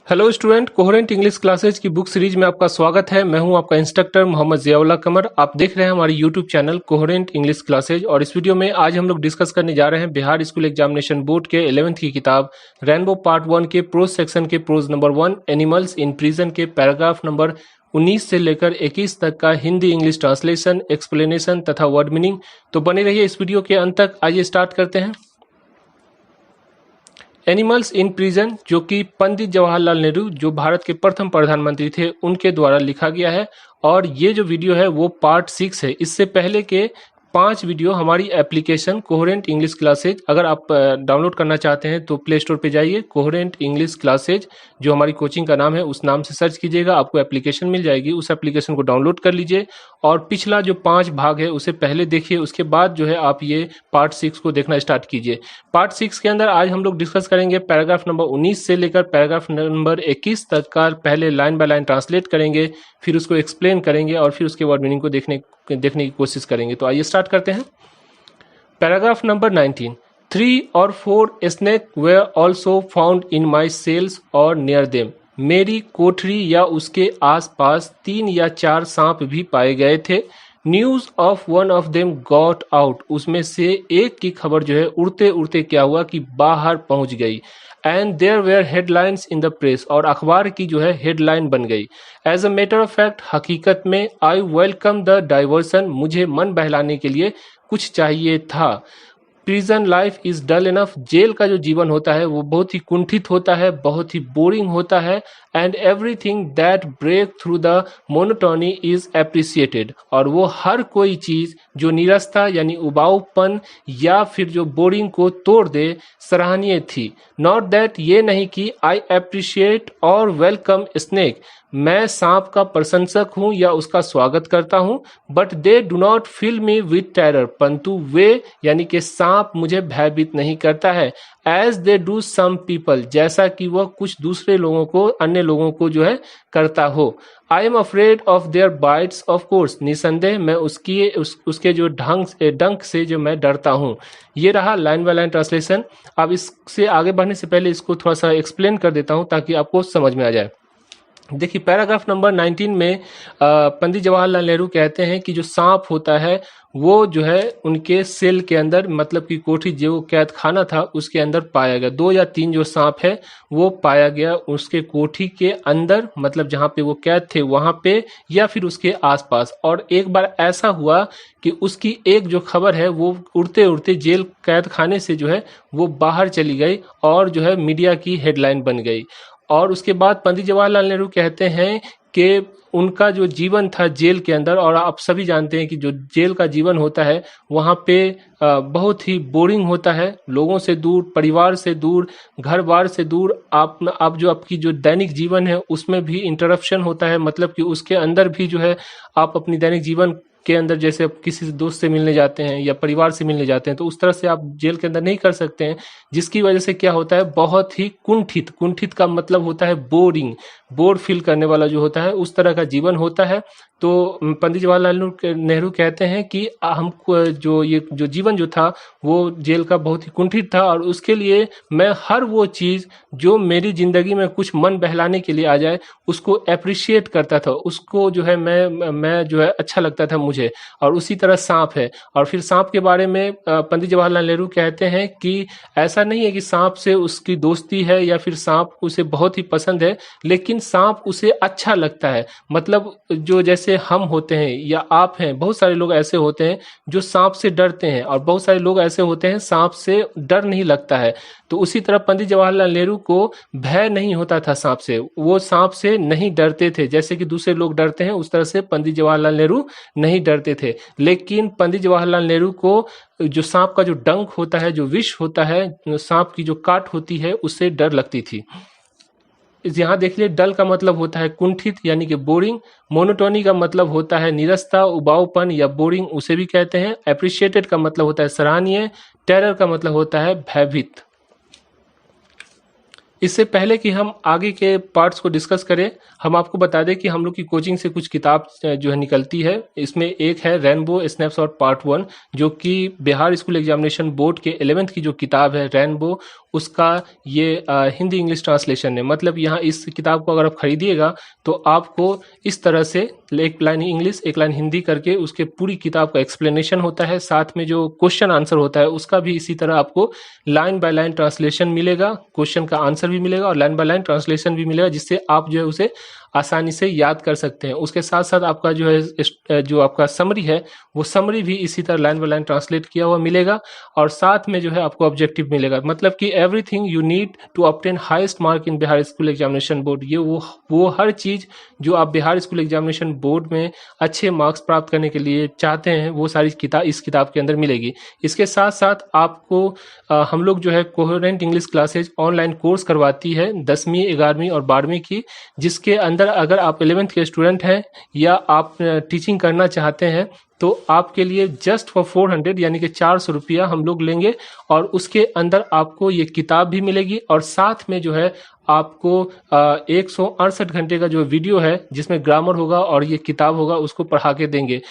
Hello student, coherent English classes की book series में आपका स्वागत है। मैं हूं आपका इंस्ट्रक्टर मोहम्मद जियाउल्लाह कमर। आप देख रहे हैं हमारी YouTube channel coherent English classes. और इस वीडियो में आज हम लोग डिस्कस करने जा रहे हैं बिहार स्कूल एग्जामिनेशन बोर्ड के 11th की किताब रेनबो पार्ट 1 के प्रोज सेक्शन के prose number 1 animals in prison के पैराग्राफ नंबर 19 से लेकर 21 तक का हिंदी इंग्लिश ट्रांसलेशन, एक्सप्लेनेशन तथा वर्ड मीनिंग। तो बने रहिए इस वीडियो के अंत तक। आइए स्टार्ट करते हैं। एनिमल्स इन प्रिजन, जो कि पंडित जवाहरलाल नेहरू, जो भारत के प्रथम प्रधानमंत्री थे, उनके द्वारा लिखा गया है। और ये जो वीडियो है वो पार्ट 6 है। इससे पहले के 5 वीडियो हमारी एप्लीकेशन कोहेरेंट इंग्लिश क्लासेज, अगर आप डाउनलोड करना चाहते हैं तो प्ले स्टोर पे जाइए, कोहेरेंट इंग्लिश क्लासेज जो हमारी कोचिंग का नाम है उस नाम से सर्च कीजिएगा, आपको एप्लीकेशन मिल जाएगी। उस एप्लीकेशन को डाउनलोड कर लीजिए और पिछला जो 5 भाग है उसे पहले देखिए, उसके बाद जो है आप ये पार्ट 6 को देखना स्टार्ट कीजिए। पार्ट 6 के अंदर आज हम लोग डिस्कस करेंगे पैराग्राफ नंबर 19 से लेकर पैराग्राफ नंबर 21 तक का। पहले लाइन बाय लाइन ट्रांसलेट करेंगे, फिर उसको एक्सप्लेन करेंगे और फिर उसके वर्ड मीनिंग को देखने की कोशिश करेंगे। तो आइए स्टार्ट करते हैं। Paragraph number 19। 3 or 4 snake were also found in my cells or near them। मेरी कोठरी या उसके आसपास 3 या 4 सांप भी पाए गए थे। News of one of them got out, उसमें से एक की खबर जो है उड़ते उड़ते क्या हुआ कि बाहर पहुंच गई। And there were headlines in the press, और अखबार की जो है हेडलाइन बन गई। As a matter of fact, हकीकत में, आई वेलकम द डाइवर्सन, मुझे मन बहलाने के लिए कुछ चाहिए था। Prison life is dull enough, jail का जो जीवन होता है वो बहुत ही कुंठित होता है, बहुत ही बोरिंग होता है। And everything that break through the monotony is appreciated, और वो हर कोई चीज जो निरस्ता यानी उबाऊपन या फिर जो बोरिंग को तोड़ दे सराहनीय थी। नॉट दैट, ये नहीं कि आई एप्रिशिएट और वेलकम स्नेक, मैं सांप का प्रशंसक हूं या उसका स्वागत करता हूं। But they do not fill me with terror, परंतु वे यानी कि सांप मुझे भयभीत नहीं करता है। As they do some people, जैसा कि वह कुछ दूसरे लोगों को, अन्य लोगों को जो है करता हो। I am afraid of their bytes, of course, निसंदेह मैं उसके जो डंक से जो मैं डरता हूँ। ये रहा लाइन बाय लाइन ट्रांसलेशन। अब इससे आगे बढ़ने से पहले इसको थोड़ा सा एक्सप्लेन कर देता हूँ ताकि आपको समझ में आ जाए। देखिए, पैराग्राफ नंबर 19 में पंडित जवाहरलाल नेहरू कहते हैं कि जो सांप होता है वो जो है उनके सेल के अंदर, मतलब कि कोठरी जो कैद खाना था उसके अंदर पाया गया। 2 या 3 जो सांप है वो पाया गया उसके कोठरी के अंदर, मतलब जहाँ पे वो कैद थे वहां पे या फिर उसके आसपास। और एक बार ऐसा हुआ कि उसकी एक जो खबर है वो उड़ते उड़ते जेल कैद खाने से जो है वो बाहर चली गई और जो है मीडिया की हेडलाइन बन गई। और उसके बाद पंडित जवाहरलाल नेहरू कहते हैं कि उनका जो जीवन था जेल के अंदर, और आप सभी जानते हैं कि जो जेल का जीवन होता है वहाँ पे बहुत ही बोरिंग होता है, लोगों से दूर, परिवार से दूर, घर बार से दूर। आप जो आपकी जो दैनिक जीवन है उसमें भी इंटरप्शन होता है, मतलब कि उसके अंदर भी जो है आप अपनी दैनिक जीवन के अंदर जैसे आप किसी दोस्त से मिलने जाते हैं या परिवार से मिलने जाते हैं तो उस तरह से आप जेल के अंदर नहीं कर सकते हैं, जिसकी वजह से क्या होता है बहुत ही कुंठित का मतलब होता है बोरिंग, बोर फील करने वाला जो होता है उस तरह का जीवन होता है। तो पंडित जवाहरलाल नेहरू कहते हैं कि हमको जो जीवन जो था वो जेल का बहुत ही कुंठित था, और उसके लिए मैं हर वो चीज जो मेरी जिंदगी में कुछ मन बहलाने के लिए आ जाए उसको अप्रिशिएट करता था, उसको जो है मैं जो है अच्छा लगता था मुझे। और उसी तरह सांप है। और फिर सांप के बारे में पंडित जवाहरलाल नेहरू कहते हैं कि ऐसा नहीं है कि सांप से उसकी दोस्ती है या फिर सांप उसे बहुत ही पसंद है, लेकिन सांप उसे अच्छा लगता है। मतलब जो जैसे हम होते हैं या आप हैं, बहुत सारे लोग ऐसे होते हैं जो सांप से डरते हैं, और बहुत सारे लोग ऐसे होते हैं सांप से डर नहीं लगता है। तो उसी तरह पंडित जवाहरलाल नेहरू को भय नहीं होता था सांप से, वो सांप से नहीं डरते थे। जैसे कि दूसरे लोग डरते हैं उस तरह से पंडित जवाहरलाल नेहरू नहीं डरते थे। लेकिन पंडित जवाहरलाल नेहरू को जो सांप का जो डंक होता है, जो विष होता है, सांप की जो काट होती है, उससे डर लगती थी। यहाँ देख लिये, डल का मतलब होता है कुंठित यानी कि बोरिंग, मोनोटोनी का मतलब होता है निरस्ता, उबाऊपन या बोरिंग, उसे भी कहते हैं। एप्रिशिएटेड का मतलब होता है सराहनीय। टेरर का मतलब होता है भयभीत। इससे पहले कि हम आगे के पार्ट्स को डिस्कस करें, हम आपको बता दें कि हम लोग की कोचिंग से कुछ किताब जो है निकलती है। इसमें एक है रेनबो स्नैपशॉट पार्ट 1, जो कि बिहार स्कूल एग्जामिनेशन बोर्ड के 11th की जो किताब है रेनबो, उसका ये हिंदी इंग्लिश ट्रांसलेशन है। मतलब यहाँ इस किताब को अगर आप खरीदिएगा तो आपको इस तरह से एक लाइन इंग्लिश एक लाइन हिंदी करके उसके पूरी किताब का एक्सप्लेनेशन होता है, साथ में जो क्वेश्चन आंसर होता है उसका भी इसी तरह आपको लाइन बाय लाइन ट्रांसलेशन मिलेगा, क्वेश्चन का आंसर भी मिलेगा और लाइन बाय लाइन ट्रांसलेशन भी मिलेगा, जिससे आप जो है उसे आसानी से याद कर सकते हैं। उसके साथ साथ आपका जो है जो आपका समरी है वो समरी भी इसी तरह लाइन बाय लाइन ट्रांसलेट किया हुआ मिलेगा और साथ में जो है आपको ऑब्जेक्टिव मिलेगा। मतलब कि everything you need to obtain highest mark in Bihar school examination board, ये वो हर चीज़ जो आप बिहार स्कूल एग्जामिनेशन बोर्ड में अच्छे मार्क्स प्राप्त करने के लिए चाहते हैं वो सारी किताब इस किताब के अंदर मिलेगी। इसके साथ साथ आपको हम लोग जो है coherent English classes online course करवाती है 10वीं 11वीं और 12वीं की, जिसके अंदर अगर आप 11th के स्टूडेंट हैं या आप टीचिंग करना चाहते हैं तो आपके लिए जस्ट फॉर 400 यानी कि 400 रुपया हम लोग लेंगे और उसके अंदर आपको ये किताब भी मिलेगी और साथ में जो है आपको 168 घंटे का जो वीडियो है जिसमें ग्रामर होगा और ये किताब होगा उसको पढ़ा के देंगे।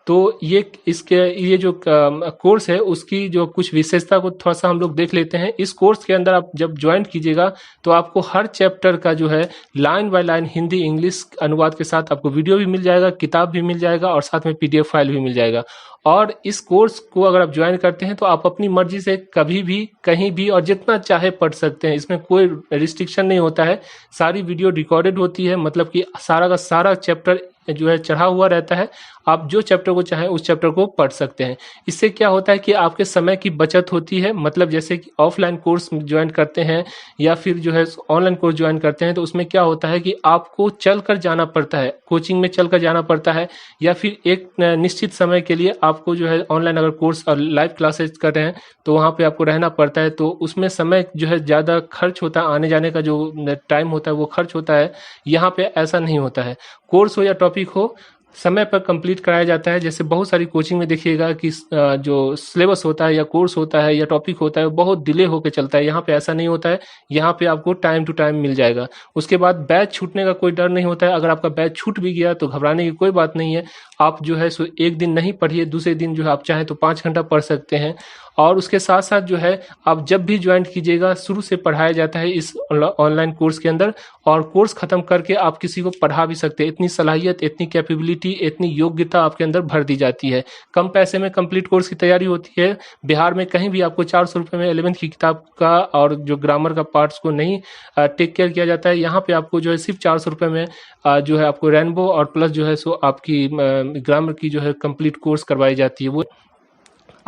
तो ये जो कोर्स है उसकी जो कुछ विशेषता को थोड़ा सा हम लोग देख लेते हैं। इस कोर्स के अंदर आप जब ज्वाइन कीजिएगा तो आपको हर चैप्टर का जो है line by line Hindi English अनुवाद के साथ आपको वीडियो भी मिल जाएगा, किताब भी मिल जाएगा और साथ में PDF फाइल भी मिल जाएगा। और इस कोर्स को अगर आप ज्वाइन करते हैं तो आप अपनी मर्जी से कभी भी कहीं भी और जितना चाहे पढ़ सकते हैं, इसमें कोई रिस्ट्रिक्शन नहीं होता है। सारी वीडियो रिकॉर्डेड होती है, मतलब कि सारा का सारा चैप्टर जो है चढ़ा हुआ रहता है, आप जो चैप्टर को चाहें उस चैप्टर को पढ़ सकते हैं। इससे क्या होता है कि आपके समय की बचत होती है। मतलब जैसे कि ऑफलाइन कोर्स ज्वाइन करते हैं या फिर जो है ऑनलाइन कोर्स ज्वाइन करते हैं तो उसमें क्या होता है कि आपको चल कर जाना पड़ता है, कोचिंग में चल कर जाना पड़ता है या फिर एक निश्चित समय के लिए आपको जो है ऑनलाइन अगर कोर्स और लाइव क्लासेस कर रहे हैं तो वहाँ पे आपको रहना पड़ता है, तो उसमें समय जो है ज़्यादा खर्च होता है, आने जाने का जो टाइम होता है वो खर्च होता है। यहाँ पे ऐसा नहीं होता है, कोर्स हो या टॉपिक हो समय पर कंप्लीट कराया जाता है। जैसे बहुत सारी कोचिंग में देखिएगा कि जो सिलेबस होता है या कोर्स होता है या टॉपिक होता है वो बहुत डिले होकर चलता है, यहाँ पे ऐसा नहीं होता है, यहाँ पे आपको टाइम टू टाइम मिल जाएगा। उसके बाद बैच छूटने का कोई डर नहीं होता है। अगर आपका बैच छूट भी गया तो घबराने की कोई बात नहीं है, आप जो है सो एक दिन नहीं पढ़िए, दूसरे दिन जो है आप चाहें तो 5 घंटा पढ़ सकते हैं। और उसके साथ साथ जो है आप जब भी ज्वाइन कीजिएगा शुरू से पढ़ाया जाता है इस ऑनलाइन कोर्स के अंदर और कोर्स खत्म करके आप किसी को पढ़ा भी सकते हैं। इतनी सलाहियत, इतनी कैपेबिलिटी, इतनी योग्यता आपके अंदर भर दी जाती है। कम पैसे में कंप्लीट कोर्स की तैयारी होती है। बिहार में कहीं भी आपको 400 रुपये में 11th की किताब का और जो ग्रामर का पार्ट्स को नहीं टेक केयर किया जाता है। यहाँ पे आपको जो है सिर्फ 400 रुपये में जो है आपको रेनबो और प्लस जो है सो आपकी ग्रामर की जो है कंप्लीट कोर्स करवाई जाती है। वो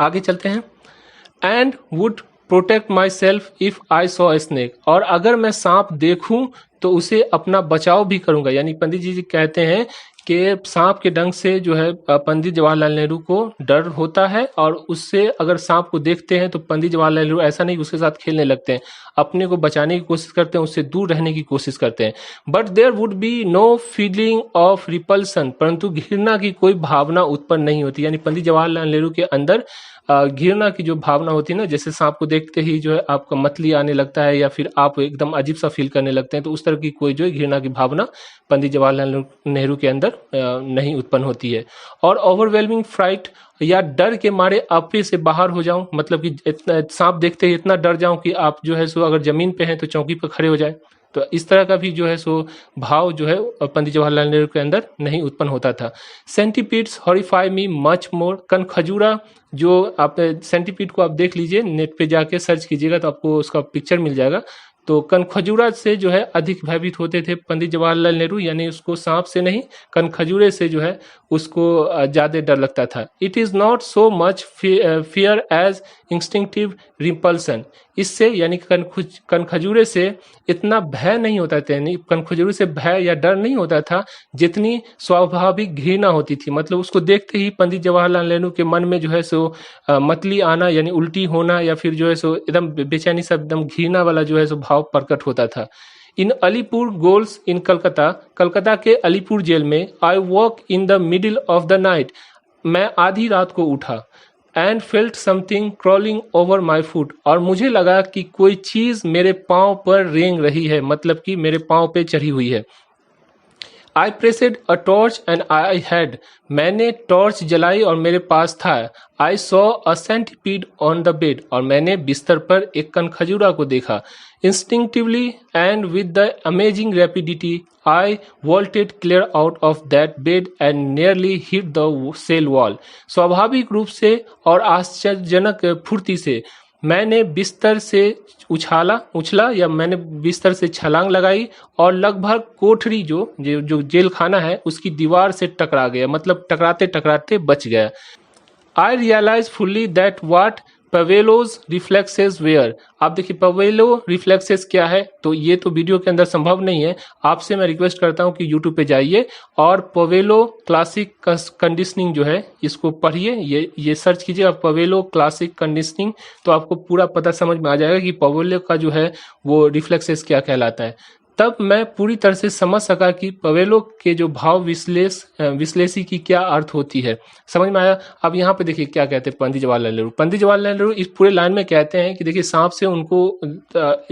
आगे चलते हैं। And would protect my self if I saw a snake, और अगर मैं सांप देखूं तो उसे अपना बचाव भी करूंगा। यानी पंडित जी कहते हैं कि सांप के डंक से जो है पंडित जवाहरलाल नेहरू को डर होता है और उससे अगर सांप को देखते हैं तो पंडित जवाहरलाल नेहरू ऐसा नहीं उसके साथ खेलने लगते हैं, अपने को बचाने की कोशिश करते हैं, उससे दूर रहने की कोशिश करते हैं। But there would be no feeling of repulsion, परंतु घृणा की कोई भावना उत्पन्न नहीं होती। यानी पंडित जवाहरलाल नेहरू के अंदर घृणा की जो भावना होती है ना, जैसे सांप को देखते ही जो है आपका मतली आने लगता है या फिर आप एकदम अजीब सा फील करने लगते हैं, तो उस तरह की कोई जो है घृणा की भावना पंडित जवाहरलाल नेहरू के अंदर नहीं उत्पन्न होती है। और ओवरवेलमिंग फ्राइट, या डर के मारे आपे से बाहर हो जाऊं, मतलब कि सांप देखते ही इतना डर जाऊं कि आप जो है सो अगर जमीन पे हैं तो चौकी पर खड़े हो जाए। तो इस तरह का भी जो है सो भाव जो है पंडित जवाहरलाल नेहरू के अंदर नहीं उत्पन्न होता था। सेंटीपीड्स हॉरिफाई मी मच मोर, कनखजूरा, जो आप सेंटीपीड को आप देख लीजिए, नेट पे जाके सर्च कीजिएगा तो आपको उसका पिक्चर मिल जाएगा। तो कनखजूरा से जो है अधिक भयभीत होते थे पंडित जवाहरलाल नेहरू, यानी उसको सांप से नहीं कनखजूरे से जो है उसको ज़्यादा डर लगता था। It is not so much fear as instinctive repulsion, इससे यानी कनखजूरे से इतना भय नहीं होता था, यानी कनखजूरे से भय या डर नहीं होता था जितनी स्वाभाविक घृणा होती थी। मतलब उसको देखते ही पंडित जवाहरलाल नेहरू के मन में जो है सो मतली आना यानी उल्टी होना या फिर जो है सो एकदम बेचैनी सा एकदम घृणा वाला जो है सो भाव प्रकट होता था। इन अलीपुर गोल्स इन कलकत्ता, कलकत्ता के अलीपुर जेल में I walk in the middle of the night, मैं आधी रात को उठा। And felt something crawling over my foot, और मुझे लगा कि कोई चीज़ मेरे पाँव पर रेंग रही है, मतलब कि मेरे पाँव पे चढ़ी हुई है। I pressed a torch and I had, मैंने टॉर्च जलाई और मेरे पास था। I saw a centipede on the bed, और मैंने बिस्तर पर एक कनखजूरा को देखा। Instinctively and with the amazing rapidity I vaulted clear out of that bed and nearly hit the cell wall. स्वाभाविक रूप से और आश्चर्यजनक फुर्ती से मैंने बिस्तर से उछला या मैंने बिस्तर से छलांग लगाई और लगभग कोठरी जो जेल खाना है उसकी दीवार से टकरा गया, मतलब टकराते टकराते बच गया। I realise fully that what Pavelo's reflexes were. आप देखिए पवेलो रिफ्लेक्सेस क्या है, तो ये तो वीडियो के अंदर संभव नहीं है। आपसे मैं रिक्वेस्ट करता हूँ कि यूट्यूब पे जाइए और पवेलो क्लासिक कंडीशनिंग जो है इसको पढ़िए, ये सर्च कीजिए आप पवेलो क्लासिक कंडीशनिंग, तो आपको पूरा पता समझ में आ जाएगा कि पवेलो का जो है वो रिफ्लेक्सेस क्या कहलाता है। तब मैं पूरी तरह से समझ सका कि पवेलो के जो भाव विश्लेषी की क्या अर्थ होती है, समझ में आया। अब यहाँ पे देखिए क्या कहते हैं पंडित जवाहरलाल नेहरू। पंडित जवाहरलाल नेहरू इस पूरे लाइन में कहते हैं कि देखिए सांप से उनको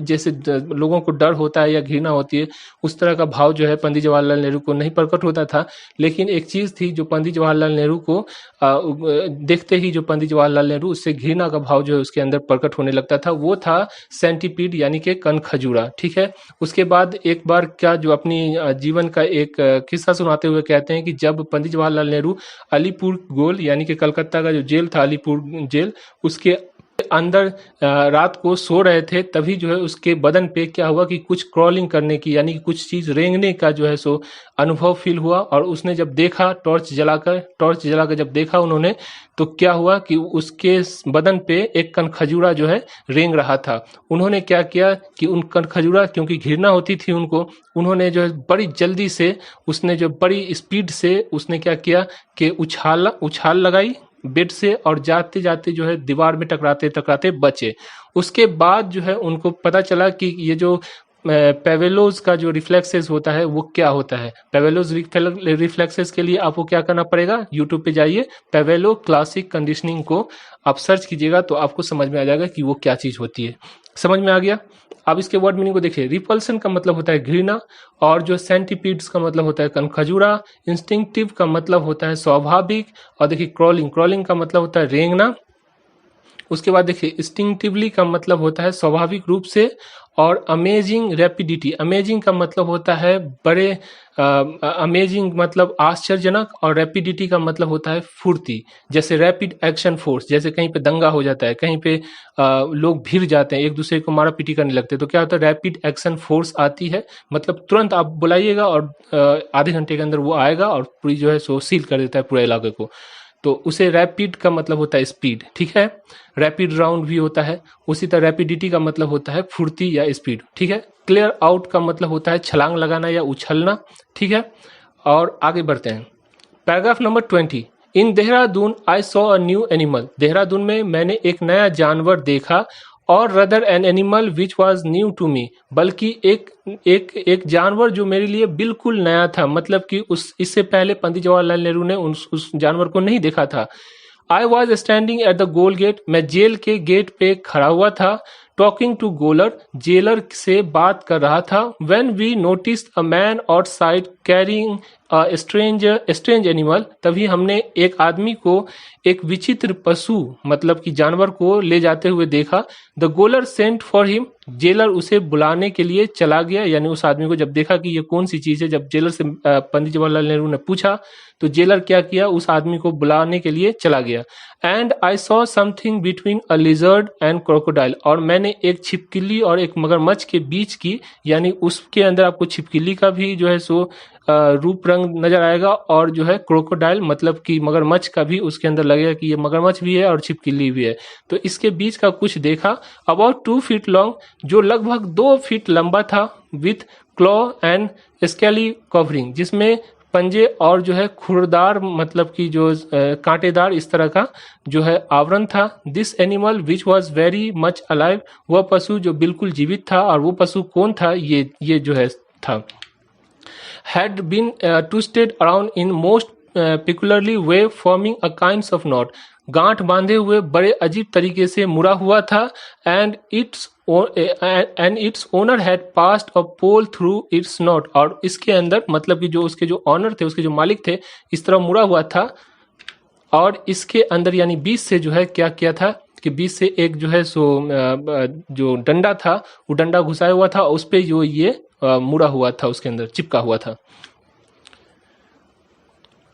जैसे लोगों को डर होता है या घृणा होती है, उस तरह का भाव जो है पंडित जवाहरलाल नेहरू को नहीं प्रकट होता था। लेकिन एक चीज थी जो पंडित जवाहरलाल नेहरू को देखते ही जो पंडित जवाहरलाल नेहरू उससे घृणा का भाव जो है उसके अंदर प्रकट होने लगता था, वो था सेंटीपीड यानी कि कनखजूरा। ठीक है, उसके बाद एक बार क्या जो अपनी जीवन का एक किस्सा सुनाते हुए कहते हैं कि जब पंडित जवाहरलाल नेहरू अलीपुर गोल यानी कि कलकत्ता का जो जेल था अलीपुर जेल, उसके अंदर रात को सो रहे थे, तभी जो है उसके बदन पे क्या हुआ कि कुछ क्रॉलिंग करने की यानी कि कुछ चीज रेंगने का जो है सो अनुभव फील हुआ। और उसने जब देखा टॉर्च जलाकर जब देखा उन्होंने, तो क्या हुआ कि उसके बदन पे एक कनखजूरा जो है रेंग रहा था। उन्होंने क्या किया कि उन कनखजूरा, क्योंकि घृणा होती थी उनको, उन्होंने जो है बड़ी जल्दी से उसने जो बड़ी स्पीड से उसने क्या किया कि उछाल लगाई बेड से, और जाते जाते जो है दीवार में टकराते टकराते बचे। उसके बाद जो है उनको पता चला कि ये जो पेवेलोज का जो रिफ्लेक्सेस होता है वो क्या होता है। पेवेलोज रिफ्लेक्सेस के लिए आपको क्या करना पड़ेगा, यूट्यूब पे जाइए, पेवेलो क्लासिक कंडीशनिंग को आप सर्च कीजिएगा तो आपको समझ में आ जाएगा कि वो क्या चीज होती है। समझ में आ गया। अब इसके वर्ड मीनिंग को देखिए। रिपल्सन का मतलब होता है घृणा, और जो सेंटीपीड्स का मतलब होता है कनखजूरा। इंस्टिंक्टिव का मतलब होता है स्वाभाविक, और देखिए क्रॉलिंग का मतलब होता है रेंगना। उसके बाद देखिए इंस्टिंक्टिवली का मतलब होता है स्वाभाविक रूप से, और अमेजिंग रैपिडिटी, अमेजिंग का मतलब होता है बड़े, अमेजिंग मतलब आश्चर्यजनक, और रैपिडिटी का मतलब होता है फुर्ती। जैसे रैपिड एक्शन फोर्स, जैसे कहीं पे दंगा हो जाता है, कहीं पे लोग भिड़ जाते हैं, एक दूसरे को मारा पीटी करने लगते हैं, तो क्या होता है रैपिड एक्शन फोर्स आती है, मतलब तुरंत आप बुलाइएगा और आधे घंटे के अंदर वो आएगा और पूरी जो है सो सील कर देता है पूरे इलाके को। तो उसे रैपिड का मतलब होता है स्पीड। ठीक है, रैपिड राउंड भी होता है। उसी तरह रैपिडिटी का मतलब होता है फुर्ती या स्पीड। ठीक है, क्लियर आउट का मतलब होता है छलांग लगाना या उछलना। ठीक है, और आगे बढ़ते हैं। Paragraph number 20। In Dehradun I saw a new animal. Dehradun में मैंने एक नया जानवर देखा, और rather an animal which was new to me, बल्कि एक जानवर जो मेरे लिए बिल्कुल नया था, मतलब कि इससे पहले पंडित जवाहरलाल नेहरू ने उस जानवर को नहीं देखा था। I was standing at the gaol gate, मैं जेल के गेट पे खड़ा हुआ था। टॉकिंग टू गोलर, जेलर से बात कर रहा था। When we noticed a man outside carrying a strange animal, तभी हमने एक आदमी को एक विचित्र पशु मतलब कि जानवर को ले जाते हुए देखा। The gaoler sent for him, jailer उसे बुलाने के लिए चला गया। यानी उस आदमी को जब देखा कि ये कौन सी चीज है, जब जेलर से पंडित जवाहरलाल नेहरू ने पूछा, तो जेलर क्या किया, उस आदमी को बुलाने के लिए चला गया। And I saw something between a lizard and crocodile, और मैंने एक छिपकली और एक मगरमच्छ के बीच की, यानी उसके अंदर आपको छिपकली का भी जो है सो रूप रंग नजर आएगा, और जो है क्रोकोडाइल मतलब कि मगरमच्छ का भी उसके अंदर लगेगा कि ये मगरमच्छ भी है और छिपकली भी है। तो इसके बीच का कुछ देखा। अबाउट 2 फीट लॉन्ग, जो लगभग 2 फीट लंबा था। With claw and scaly covering, जिसमें पंजे और जो है खुरदार मतलब कि जो कांटेदार इस तरह का जो है आवरण था। This animal which was very much alive, वह पशु जो बिल्कुल जीवित था। और वो पशु कौन था, ये जो है था। had been twisted around in most peculiarly way, forming a kinds of knot, गांठ बांधे हुए बड़े अजीब तरीके से मुड़ा हुआ था and its owner had passed a pole through its knot, और इसके अंदर मतलब कि जो उसके जो ऑनर थे, उसके जो मालिक थे, इस तरह मुड़ा हुआ था और इसके अंदर यानी बीच से जो है क्या किया था कि बीच से एक जो है सो जो डंडा था वो डंडा घुसाया हुआ था, उस पे जो ये मुड़ा हुआ था, उसके अंदर चिपका हुआ था।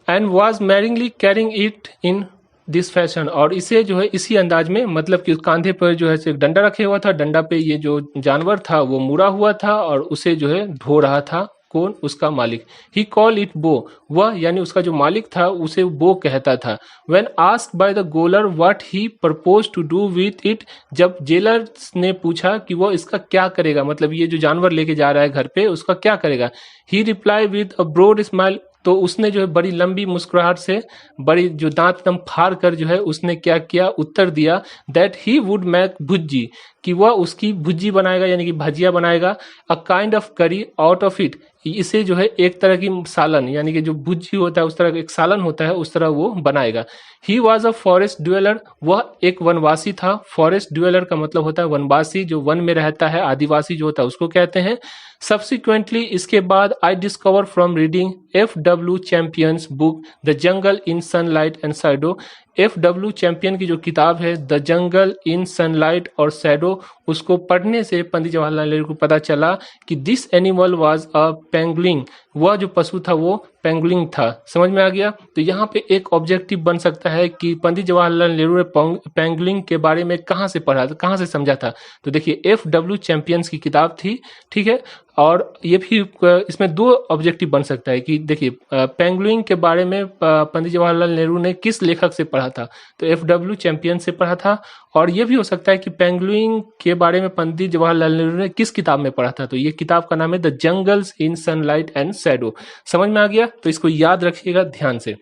एंड वॉज मैरिंगली carrying it in this fashion, और इसे जो है इसी अंदाज में, मतलब कि उस कांधे पर जो है एक डंडा रखे हुआ था, डंडा पे ये जो जानवर था वो मुड़ा हुआ था और उसे जो है ढो रहा था। कौन? उसका मालिक। ही कॉल इट बो, वह यानी उसका जो मालिक था उसे बो कहता था। When asked by the gaoler what he propose to do with it, जब जेलर ने पूछा कि वह इसका क्या करेगा, मतलब ये जो जानवर लेके जा रहा है घर पे उसका क्या करेगा। He reply with a broad smile, तो उसने जो है बड़ी लंबी मुस्कुराहट से, बड़ी जो दांत दम फाड़ कर जो है उसने क्या किया, उत्तर दिया दैट ही वुड मेक भुज्जी, कि वह उसकी भुज्जी बनाएगा यानी कि भजिया बनाएगा। अ काइंड ऑफ करी आउट ऑफ इट, इसे जो है एक तरह की सालन यानी कि जो भुज्जी होता है उस तरह का एक सालन होता है, उस तरह वो बनाएगा। He was a forest dweller, वह एक वनवासी था। फॉरेस्ट ड्वेलर का मतलब होता है वनवासी, जो वन में रहता है, आदिवासी जो होता है उसको कहते हैं। सब्सिक्वेंटली, इसके बाद, I discover from reading F.W. Champions book the jungle in sunlight and shadow, F.W. Champion की जो किताब है द जंगल इन सनलाइट और शैडो, उसको पढ़ने से पंडित जवाहरलाल नेहरू को पता चला कि this animal was a penguin, वह जो पशु था वो पेंगुइन था। समझ में आ गया? तो यहाँ पे एक ऑब्जेक्टिव बन सकता है कि पंडित जवाहरलाल नेहरू ने पेंगुइन के बारे में कहाँ से पढ़ा था, कहाँ से समझा था। तो देखिए F.W. चैंपियंस की किताब थी, ठीक है। और ये भी इसमें दो ऑब्जेक्टिव बन सकता है कि देखिए पेंगुइन के बारे में पंडित जवाहरलाल नेहरू ने किस लेखक से पढ़ा था, तो F.W. चैंपियन से पढ़ा था। और ये भी हो सकता है कि पेंगुइन के बारे में पंडित जवाहरलाल नेहरू ने किस किताब में पढ़ा था, तो ये किताब का नाम है the jungles in sunlight and shadow. समझ में आ गया? तो इसको याद रखिएगा ध्यान से।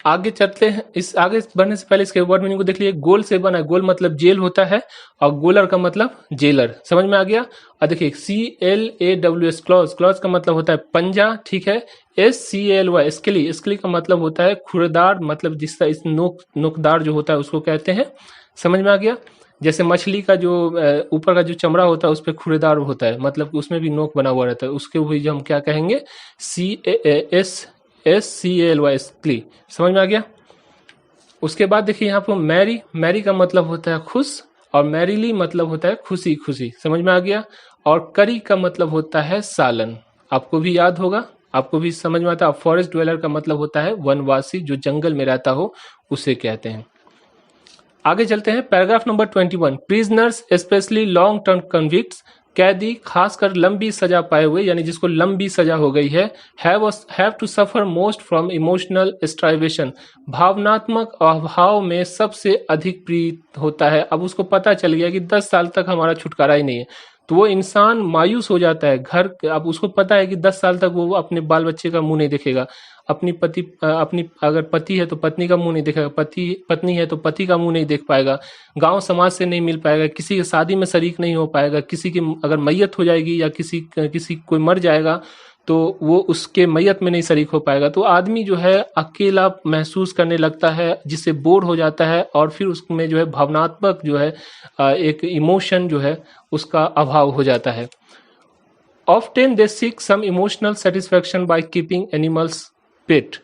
आगे चलते हैं, इस आगे बढ़ने से पहले इसके वर्ड मीनिंग को देख लीजिए। गोल से बना, गोल मतलब जेल होता है और गोलर का मतलब जेलर। समझ में आ गया? और देखिए CLAWS क्लॉज, क्लॉज का मतलब होता है पंजा, ठीक है। SCLY स्किली, स्किली का मतलब होता है खुरदार, मतलब जिस तरह इस नोकदार जो होता है उसको कहते हैं। समझ में आ गया? जैसे मछली का जो ऊपर का जो चमड़ा होता है उस पर खुरेदार होता है, मतलब उसमें भी नोक बना हुआ रहता है, उसके हुए जो हम क्या कहेंगे SCLY स्किली। समझ में आ गया? उसके बाद देखिए यहाँ पर मैरी, मैरी का मतलब होता है खुश और मैरीली मतलब होता है खुशी खुशी। समझ में आ गया? और करी का मतलब होता है सालन, आपको भी याद होगा, आपको भी समझ में आता है। फॉरेस्ट ड्वेलर का मतलब होता है वनवासी, जो जंगल में रहता हो उसे कहते हैं। आगे चलते हैं, paragraph number 21। Prisoners specially long term convicts, कैदी खासकर लंबी सजा पाए हुए यानी जिसको लंबी सजा हो गई है, have to suffer most from emotional starvation, भावनात्मक अभाव में सबसे अधिक पीड़ित होता है। अब उसको पता चल गया कि 10 साल तक हमारा छुटकारा ही नहीं है, तो वो इंसान मायूस हो जाता है। घर, अब उसको पता है कि 10 साल तक वो अपने बाल बच्चे का मुंह नहीं देखेगा, अपनी अगर पति है तो पत्नी का मुंह नहीं देखेगा, पत्नी है तो पति का मुंह नहीं देख पाएगा, गांव समाज से नहीं मिल पाएगा, किसी की शादी में शरीक नहीं हो पाएगा, किसी की अगर मैयत हो जाएगी या किसी कोई मर जाएगा तो वो उसके मैयत में नहीं शरीक हो पाएगा। तो आदमी जो है अकेला महसूस करने लगता है, जिससे बोर हो जाता है और फिर उसमें जो है भावनात्मक जो है एक इमोशन जो है उसका अभाव हो जाता है। Often they seek some emotional satisfaction by keeping animals pet.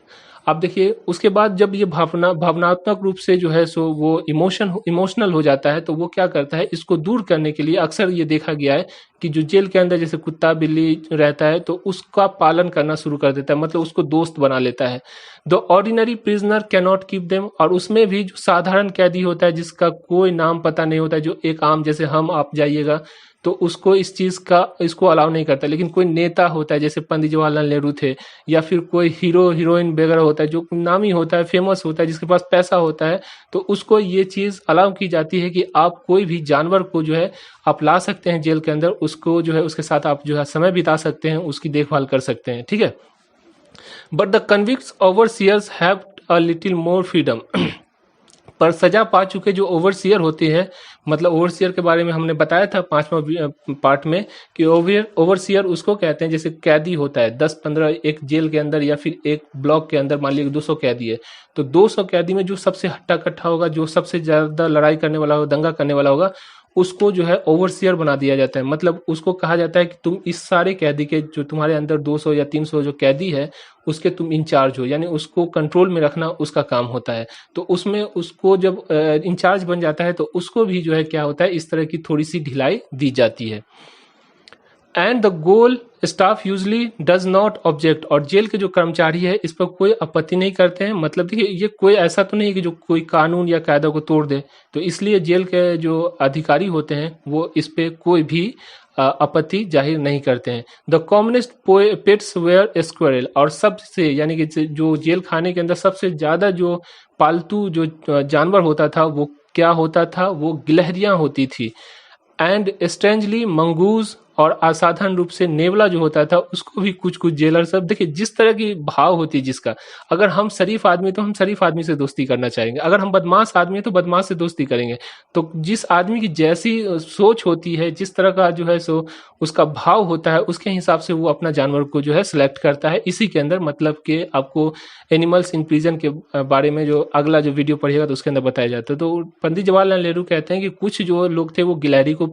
अब देखिए उसके बाद जब ये भावनात्मक रूप से जो है सो वो इमोशनल हो जाता है, तो वो क्या करता है, इसको दूर करने के लिए अक्सर ये देखा गया है कि जो जेल के अंदर जैसे कुत्ता बिल्ली रहता है तो उसका पालन करना शुरू कर देता है, मतलब उसको दोस्त बना लेता है। The ordinary prisoner can not keep them, और उसमें भी जो साधारण कैदी होता है जिसका कोई नाम पता नहीं होता है, जो एक आम जैसे हम आप जाइएगा तो उसको इस चीज का इसको अलाउ नहीं करता। लेकिन कोई नेता होता है जैसे पंडित जवाहरलाल नेहरू थे, या फिर कोई हीरो हीरोइन वगैरह होता है जो नामी होता है, फेमस होता है, जिसके पास पैसा होता है, तो उसको ये चीज अलाउ की जाती है कि आप कोई भी जानवर को जो है आप ला सकते हैं जेल के अंदर, उसको जो है उसके साथ आप जो है समय बिता सकते हैं, उसकी देखभाल कर सकते हैं, ठीक है। But the convicts overseers have a little more freedom. पर सजा पा चुके जो ओवरसियर होते हैं, मतलब ओवरसियर के बारे में हमने बताया था 5वां पार्ट में कि ओवरसियर उसको कहते हैं जैसे कैदी होता है 10-15 एक जेल के अंदर या फिर एक ब्लॉक के अंदर, मान लीजिए 200 कैदी है तो 200 कैदी में जो सबसे हट्टा कट्टा होगा, जो सबसे ज्यादा लड़ाई करने वाला होगा, दंगा करने वाला होगा, उसको जो है ओवरसियर बना दिया जाता है। मतलब उसको कहा जाता है कि तुम इस सारे कैदी के, जो तुम्हारे अंदर 200 या 300 जो कैदी है उसके तुम इंचार्ज हो, यानी उसको कंट्रोल में रखना उसका काम होता है। तो उसमें उसको जब इंचार्ज बन जाता है तो उसको भी जो है क्या होता है, इस तरह की थोड़ी सी ढिलाई दी जाती है। And the goal staff usually does not object, और जेल के जो कर्मचारी है इस पर कोई आपत्ति नहीं करते हैं। मतलब देखिए ये कोई ऐसा तो नहीं कि जो कोई कानून या कायदा को तोड़ दे, तो इसलिए जेल के जो अधिकारी होते हैं वो इस पे कोई भी आपत्ति जाहिर नहीं करते हैं। The commonest pets were squirrel, और सबसे यानी कि जो जेल खाने के अंदर सबसे ज्यादा जो पालतू जो जानवर होता था वो क्या होता था, वो गिलहरियां होती थी। एंड स्ट्रेंजली मंगूज, और असाधारण रूप से नेवला जो होता था उसको भी कुछ कुछ जेलर सब, देखिए जिस तरह की भाव होती है जिसका, अगर हम शरीफ आदमी तो हम शरीफ आदमी से दोस्ती करना चाहेंगे, अगर हम बदमाश आदमी है तो बदमाश से दोस्ती करेंगे। तो जिस आदमी की जैसी सोच होती है, जिस तरह का जो है सो उसका भाव होता है, उसके हिसाब से वो अपना जानवर को जो है सिलेक्ट करता है। इसी के अंदर मतलब कि आपको एनिमल्स इन प्रिजन के बारे में जो अगला जो वीडियो पढ़िएगा तो उसके अंदर बताया जाता है। तो पंडित जवाहरलाल नेहरू कहते हैं कि कुछ जो लोग थे वो गिलहरी को,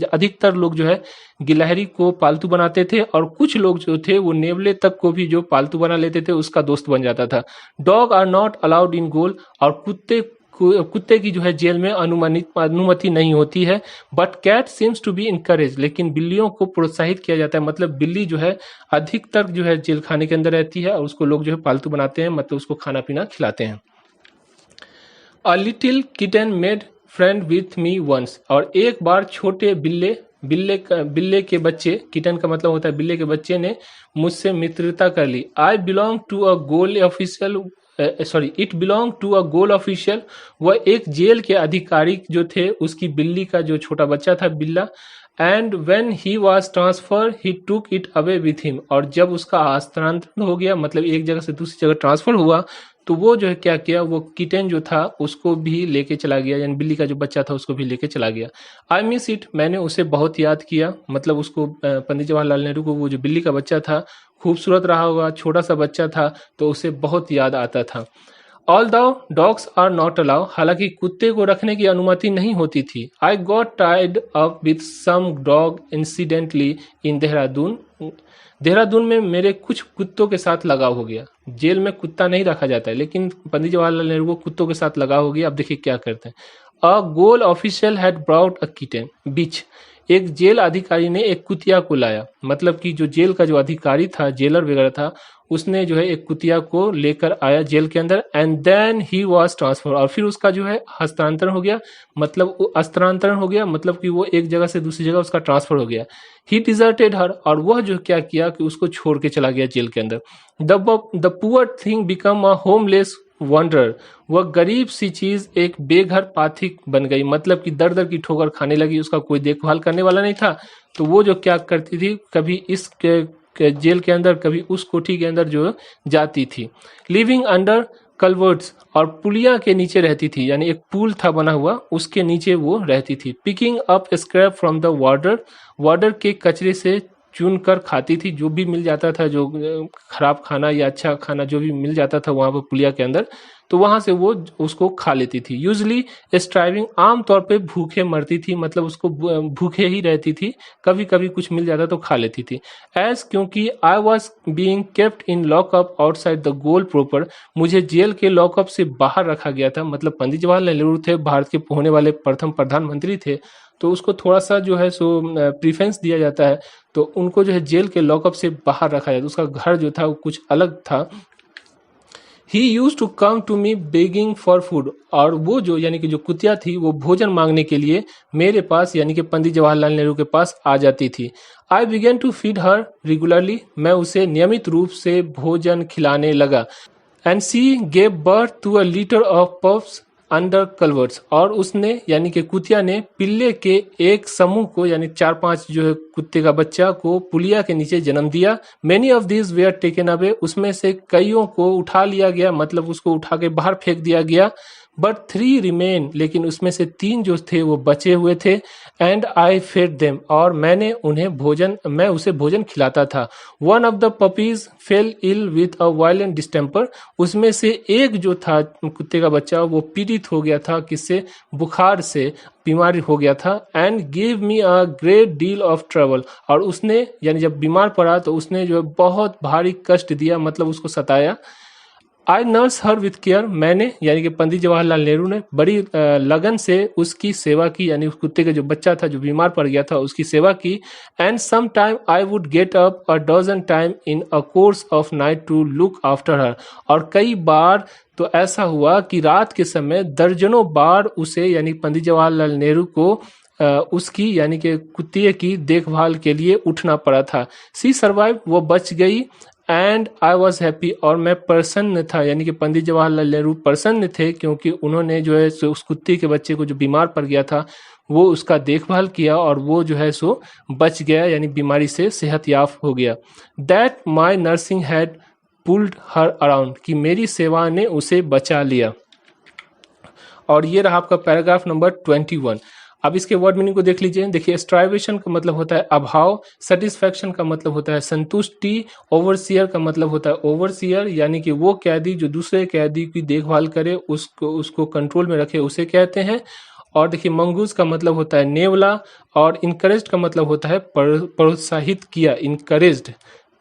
अधिकतर लोग जो है गिलहरी को पालतू बनाते थे, और कुछ लोग जो थे वो नेवले तक को भी जो पालतू बना लेते थे, उसका दोस्त बन जाता था। Dog are not allowed in gaol, और कुत्ते की जो है जेल में अनुमति नहीं होती है। But cat seems to be encourage, लेकिन बिल्लियों को प्रोत्साहित किया जाता है। मतलब बिल्ली जो है अधिकतर जो है जेल खाने के अंदर रहती है और उसको लोग जो है पालतू बनाते हैं, मतलब उसको खाना पीना खिलाते हैं। A little kitten made friend with me once, और एक बार छोटे बिल्ले के बच्चे, किटन का मतलब होता है बिल्ले के बच्चे ने मुझसे मित्रता कर ली। I belong to a gaol official, it belong to a gaol official, वह एक जेल के अधिकारी जो थे, उसकी बिल्ली का जो छोटा बच्चा था बिल्ला। And when he was transfer ही टूक इट अवे विथ हिम, और जब उसका हस्तांतरण हो गया, मतलब एक जगह से दूसरी जगह ट्रांसफर हुआ, तो वो जो है क्या किया, वो किटन जो था उसको भी लेके चला गया, यानी बिल्ली का जो बच्चा था उसको भी लेके चला गया। आई मिस इट, मैंने उसे बहुत याद किया। मतलब उसको पंडित जवाहरलाल नेहरू को वो जो बिल्ली का बच्चा था, खूबसूरत रहा होगा, छोटा सा बच्चा था, तो उसे बहुत याद आता था। All the dogs are not allow, हालांकि कुत्ते को रखने की अनुमति नहीं होती थी। I got tied up with some dog incidentally in Dehradun, Dehradun में मेरे कुछ कुत्तों के साथ लगाव हो गया। जेल में कुत्ता नहीं रखा जाता है, लेकिन पंडित जवाहरलाल नेहरू को कुत्तों के साथ लगाव हो गया। अब देखिए क्या करते हैं। A gaol official had brought a kitten beach, एक जेल अधिकारी ने एक कुतिया को लाया। मतलब कि जो जेल का जो अधिकारी था, जेलर वगैरह था, उसने जो है एक कुतिया को लेकर आया जेल के अंदर। And then he was transfer, और फिर उसका जो है हस्तांतरण हो गया, मतलब स्थानांतरण हो गया, मतलब कि वो एक जगह से दूसरी जगह उसका ट्रांसफर हो गया। ही डिजर्टेड हर, और वह जो क्या किया कि उसको छोड़ के चला गया जेल के अंदर। The poor thing become a homeless wonder, वह गरीब सी चीज एक बेघर पाथिक बन गई। मतलब कि दर दर की ठोकर खाने लगी, उसका कोई देखभाल करने वाला नहीं था। तो वो जो क्या करती थी, कभी इस जेल के अंदर, कभी उस कोठी के अंदर जो जाती थी। लिविंग अंडर कलवर्ट्स, और पुलिया के नीचे रहती थी, यानी एक पुल था बना हुआ, उसके नीचे वो रहती थी। Picking up scrap from the warder के कचरे से चुन कर खाती थी, जो भी मिल जाता था, जो खराब खाना या अच्छा खाना जो भी मिल जाता था वहां पर पुलिया के अंदर, तो वहां से वो उसको खा लेती थी। यूजली स्ट्राइविंग, आमतौर पे भूखे मरती थी, मतलब उसको भूखे ही रहती थी, कभी कभी कुछ मिल जाता तो खा लेती थी। एज, क्योंकि I was being kept in lockup outside the goal proper, मुझे जेल के लॉकअप से बाहर रखा गया था। मतलब पंडित जवाहरलाल नेहरू थे, भारत के होने वाले प्रथम प्रधानमंत्री थे, तो उसको थोड़ा सा जो है सो प्रीफरेंस दिया जाता है, तो उनको जो है जेल के लॉकअप से बाहर रखा जाता। उसका घर जो था वो कुछ अलग था। He use to come to me begging for food, और वो जो यानी कि जो कुतिया थी वो भोजन मांगने के लिए मेरे पास, यानी कि पंडित जवाहरलाल नेहरू के पास आ जाती थी। I began to feed her regularly, मैं उसे नियमित रूप से भोजन खिलाने लगा। And she gave birth to a litter of pups under culverts, और उसने यानी कि कुतिया ने पिल्ले के एक समूह को, यानी 4-5 जो है कुत्ते का बच्चा को पुलिया के नीचे जन्म दिया। Many of these where taken away, उसमें से कईयों को उठा लिया गया, मतलब उसको उठा के बाहर फेंक दिया गया। बट 3 रिमेन, लेकिन उसमें से 3 जो थे वो बचे हुए थे। एंड आई फेड देम, और मैं उसे भोजन खिलाता था। One of the puppies fell ill with a violent distemper, उसमें से एक जो था कुत्ते का बच्चा वो पीड़ित हो गया था, किससे, बुखार से बीमारी हो गया था। And give me a great deal of trouble, और उसने यानी जब बीमार पड़ा तो उसने जो है बहुत भारी कष्ट दिया, मतलब उसको सताया। आई नर्स हर विथ केयर, मैंने यानी कि पंडित जवाहरलाल नेहरू ने बड़ी लगन से उसकी सेवा की, यानी उस कुत्ते का जो बच्चा था जो बीमार पड़ गया था उसकी सेवा की। And some time I would get up a dozen time in a course of night to look after her, और कई बार तो ऐसा हुआ कि रात के समय दर्जनों बार उसे यानी पंडित जवाहरलाल नेहरू को उसकी यानी कि कुत्ते की देखभाल के लिए उठना पड़ा था। सी सर्वाइव, वो बच गई। एंड आई वॉज हैप्पी, और मैं प्रसन्न था, यानी कि पंडित जवाहरलाल नेहरू प्रसन्न थे क्योंकि उन्होंने जो है सो उस कुत्ते के बच्चे को जो बीमार पड़ गया था वो उसका देखभाल किया और वो जो है सो बच गया, यानी बीमारी से सेहतयाब हो गया। That my nursing had pulled her around, कि मेरी सेवा ने उसे बचा लिया। और ये रहा आपका पैराग्राफ नंबर 21। अब इसके वर्ड मीनिंग को देख लीजिए। देखिए, स्ट्राइवेशन का मतलब होता है अभाव, सेटिस्फैक्शन का मतलब होता है संतुष्टि, ओवरसियर का मतलब होता है ओवरसियर यानी कि वो कैदी जो दूसरे कैदी की देखभाल करे, उसको कंट्रोल में रखे, उसे कहते हैं। और देखिए, मंगूज का मतलब होता है नेवला, और इनकरेज्ड का मतलब होता है प्रोत्साहित किया, इनकरेज्ड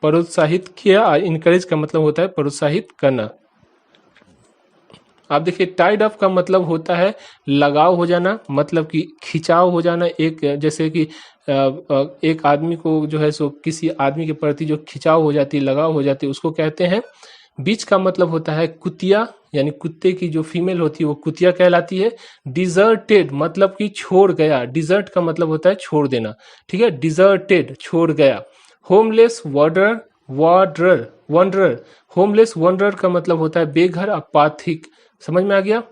प्रोत्साहित किया, और इनकरेज का मतलब होता है प्रोत्साहित करना। आप देखिए, टाइड अप का मतलब होता है लगाव हो जाना, मतलब कि खिंचाव हो जाना, एक जैसे कि एक आदमी को जो है सो किसी आदमी के प्रति जो खिंचाव हो जाती है, लगाव हो जाती है, उसको कहते हैं। बीच का मतलब होता है कुतिया, यानी कुत्ते की जो फीमेल होती है वो कुतिया कहलाती है। डिजर्टेड मतलब कि छोड़ गया, डिजर्ट का मतलब होता है छोड़ देना, ठीक है, डिजर्टेड छोड़ गया। होमलेस वॉन्डरर, होमलेस वॉन्डरर का मतलब होता है बेघर, अपाथिक। समझ में आ गया?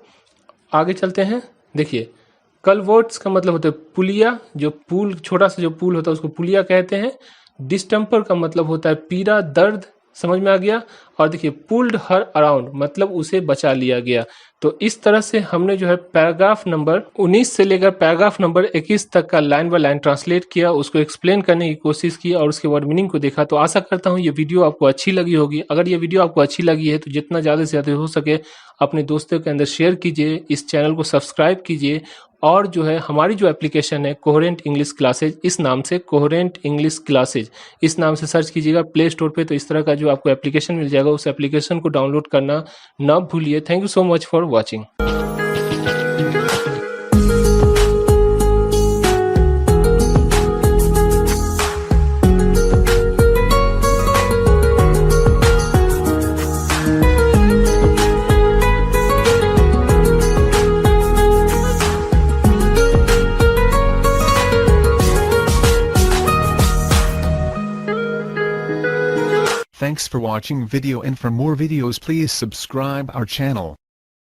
आगे चलते हैं। देखिए, कलवर्ट्स का मतलब होता है पुलिया, जो पुल, छोटा सा जो पुल होता है उसको पुलिया कहते हैं। डिस्टेम्पर का मतलब होता है पीड़ा, दर्द। समझ में आ गया? और देखिए, पुल्ड हर अराउंड मतलब उसे बचा लिया गया। तो इस तरह से हमने जो है पैराग्राफ नंबर 19 से लेकर पैराग्राफ नंबर 21 तक का लाइन बाय लाइन ट्रांसलेट किया, उसको एक्सप्लेन करने की कोशिश की और उसके वर्ड मीनिंग को देखा। तो आशा करता हूँ ये वीडियो आपको अच्छी लगी होगी। अगर ये वीडियो आपको अच्छी लगी है तो जितना ज़्यादा से ज़्यादा हो सके अपने दोस्तों के अंदर शेयर कीजिए, इस चैनल को सब्सक्राइब कीजिए, और जो है हमारी जो एप्लीकेशन है कोहेरेंट इंग्लिश क्लासेज, इस नाम से कोहेरेंट इंग्लिश क्लासेज इस नाम से सर्च कीजिएगा प्ले स्टोर पे, तो इस तरह का जो आपको एप्लीकेशन मिल जाएगा, उस एप्लीकेशन को डाउनलोड करना ना भूलिए। Thank you so much for watching. Thanks for watching video, and for more videos please subscribe our channel.